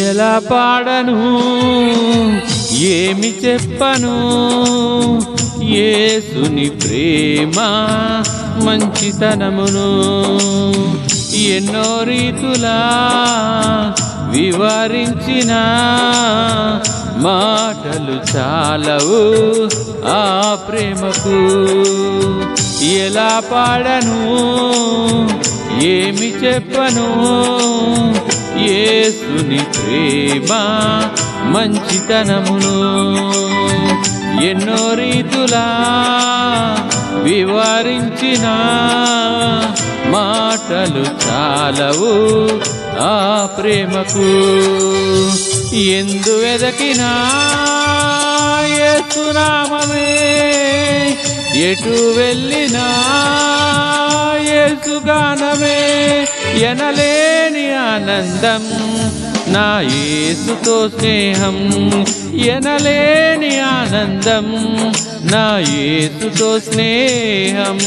ఎలా పాడను ఏమి చెప్పను యేసుని ప్రేమ మంచితనమును ఎన్నో రీతులా వివరించిన మాటలు చాలవు ఆ ప్రేమకు ఎలా పాడను ఏమి చెప్పను యేసుని ప్రేమ మంచితనమును ఎన్నో రీతులా వివరించిన మాటలు చాలవు ఆ ప్రేమకు ఎందు వెదకినా యేసు నామమే ఎటు వెళ్ళినా యేసు గానమే ఎనలేని ఆనందం నా యేసుతో స్నేహం ఎనలేని ఆనందం నా యేసుతో స్నేహం